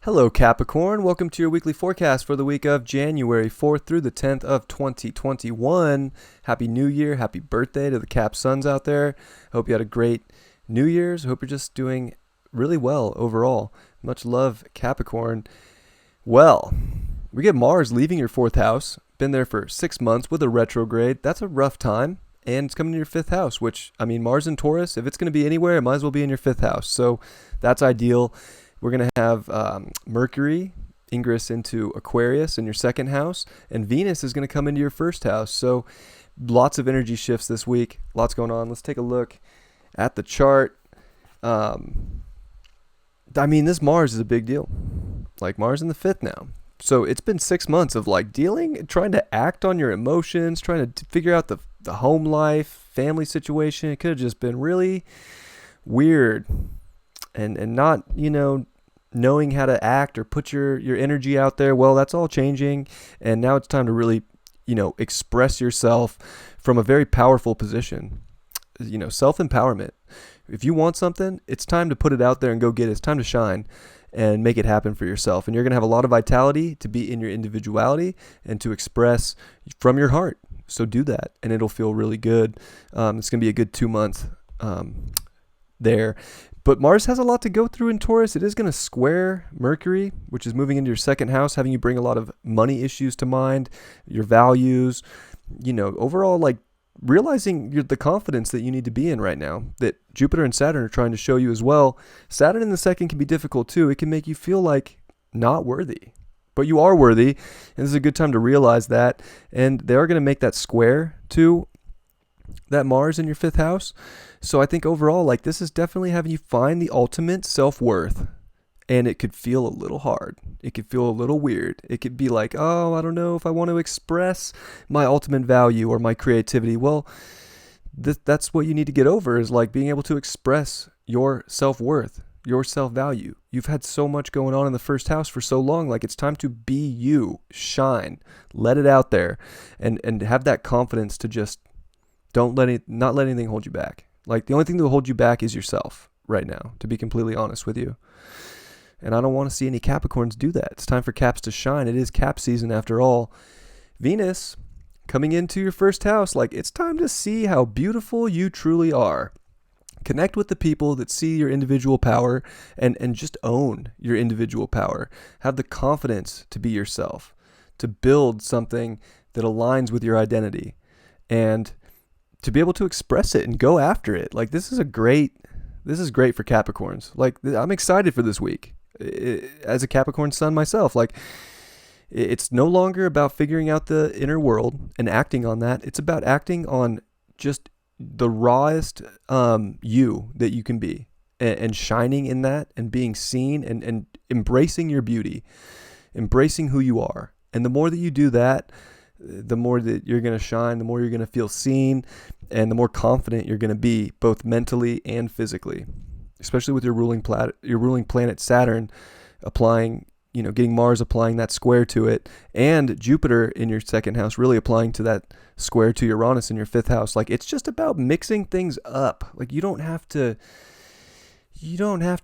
Hello Capricorn, welcome to your weekly forecast for the week of January 4th through the 10th of 2021. Happy New Year, happy birthday to the Cap Suns out there. I hope you had a great New Year's. I hope you're just doing really well overall. Much love, Capricorn. Well, we get Mars leaving your 4th house. Been there for 6 months with a retrograde. That's a rough time. And it's coming to your 5th house, which, I mean, Mars in Taurus, if it's going to be anywhere, it might as well be in your 5th house. So that's ideal. We're going to have Mercury ingress into Aquarius in your 2nd house, and Venus is going to come into your 1st house. So lots of energy shifts this week. Lots going on. Let's take a look at the chart. I mean, this Mars is a big deal. Like Mars in the 5th now. So it's been 6 months of like trying to act on your emotions, trying to figure out the home life, family situation. It could have just been really weird. And not, knowing how to act or put your energy out there. Well, that's all changing. And now it's time to really, express yourself from a very powerful position. Self-empowerment. If you want something, it's time to put it out there and go get it. It's time to shine and make it happen for yourself. And you're going to have a lot of vitality to be in your individuality and to express from your heart. So do that and it'll feel really good. It's going to be a good 2 months there. But Mars has a lot to go through in Taurus. It is going to square Mercury, which is moving into your 2nd house, having you bring a lot of money issues to mind, your values, overall, like realizing the confidence that you need to be in right now, that Jupiter and Saturn are trying to show you as well. Saturn in the 2nd can be difficult too. It can make you feel like not worthy, but you are worthy. And this is a good time to realize that. And they are going to make that square to that Mars in your 5th house. So I think overall, like this is definitely having you find the ultimate self-worth. And it could feel a little hard. It could feel a little weird. It could be like, oh, I don't know if I want to express my ultimate value or my creativity. Well, that's what you need to get over, is like being able to express your self-worth, your self-value. You've had so much going on in the 1st house for so long. Like it's time to be you, shine, let it out there, and have that confidence to just not let anything hold you back. Like the only thing that will hold you back is yourself right now, to be completely honest with you. And I don't want to see any Capricorns do that. It's time for Caps to shine. It is Cap season after all. Venus coming into your 1st house, like it's time to see how beautiful you truly are. Connect with the people that see your individual power and just own your individual power. Have the confidence to be yourself, to build something that aligns with your identity, and to be able to express it and go after it. Like this is great for Capricorns. Like I'm excited for this week. As a Capricorn sun myself, like it's no longer about figuring out the inner world and acting on that. It's about acting on just the rawest you that you can be, and shining in that and being seen and embracing your beauty, embracing who you are. And the more that you do that, the more that you're going to shine, the more you're going to feel seen, and the more confident you're going to be, both mentally and physically, especially with your ruling planet Saturn applying, getting Mars applying that square to it, and Jupiter in your 2nd house really applying to that square to Uranus in your 5th house. Like it's just about mixing things up. Like you don't have to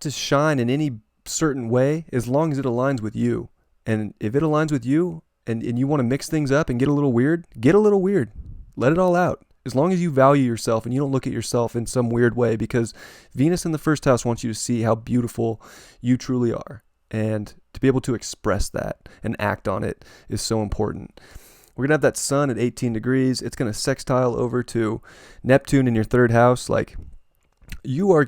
shine in any certain way as long as it aligns with you. And if it aligns with you, and you want to mix things up and get a little weird, let it all out. As long as you value yourself and you don't look at yourself in some weird way, because Venus in the 1st house wants you to see how beautiful you truly are. And to be able to express that and act on it is so important. We're going to have that sun at 18 degrees. It's going to sextile over to Neptune in your 3rd house. Like you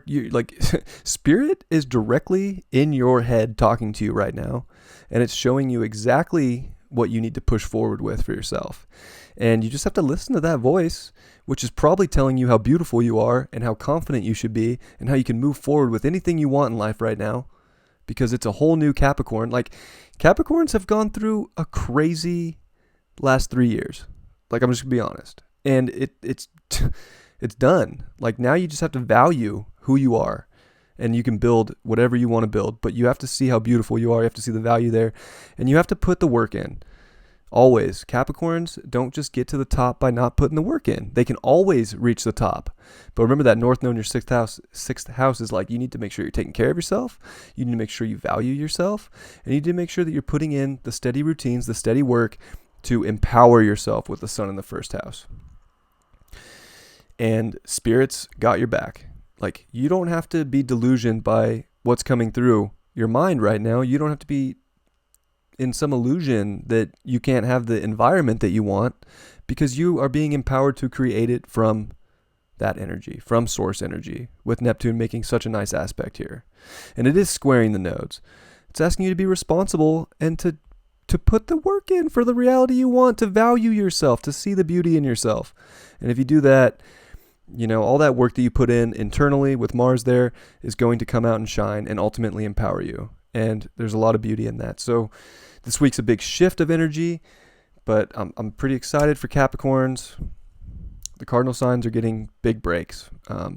spirit is directly in your head talking to you right now. And it's showing you exactly what you need to push forward with for yourself. And you just have to listen to that voice, which is probably telling you how beautiful you are and how confident you should be and how you can move forward with anything you want in life right now, because it's a whole new Capricorn. Like Capricorns have gone through a crazy last 3 years. Like I'm just gonna be honest. And it's done. Like now you just have to value who you are, and you can build whatever you want to build, but you have to see how beautiful you are. You have to see the value there, and you have to put the work in. Always. Capricorns don't just get to the top by not putting the work in. They can always reach the top. But remember that North Node in your sixth house is like, you need to make sure you're taking care of yourself. You need to make sure you value yourself. And you need to make sure that you're putting in the steady routines, the steady work to empower yourself with the sun in the first house. And spirits got your back. Like, you don't have to be delusioned by what's coming through your mind right now. You don't have to be in some illusion that you can't have the environment that you want, because you are being empowered to create it from that energy, from source energy, with Neptune making such a nice aspect here. And it is squaring the nodes. It's asking you to be responsible and to put the work in for the reality you want, to value yourself, to see the beauty in yourself. And if you do that, all that work that you put in internally with Mars there is going to come out and shine and ultimately empower you. And there's a lot of beauty in that. So this week's a big shift of energy, but I'm pretty excited for Capricorns. The cardinal signs are getting big breaks.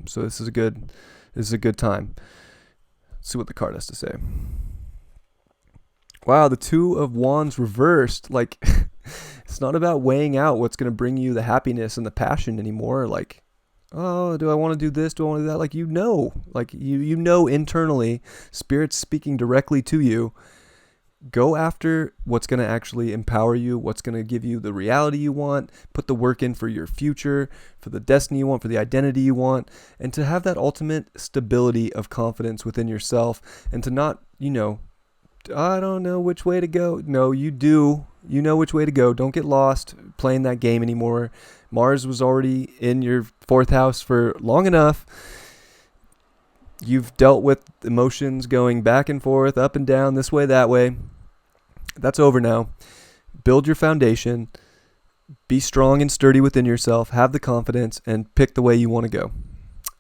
So this is a good time. Let's see what the card has to say. Wow, the Two of Wands reversed. Like, it's not about weighing out what's going to bring you the happiness and the passion anymore. Like, oh, do I want to do this? Do I want to do that? Like, you know internally, Spirit's speaking directly to you. Go after what's going to actually empower you, what's going to give you the reality you want. Put the work in for your future, for the destiny you want, for the identity you want, and to have that ultimate stability of confidence within yourself, and to not, I don't know which way to go. No, you do. You know which way to go. Don't get lost playing that game anymore. Mars was already in your 4th house for long enough. You've dealt with emotions going back and forth, up and down, this way, that way. That's over now. Build your foundation. Be strong and sturdy within yourself. Have the confidence and pick the way you want to go.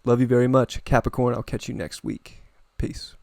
Love you very much, Capricorn. I'll catch you next week. Peace.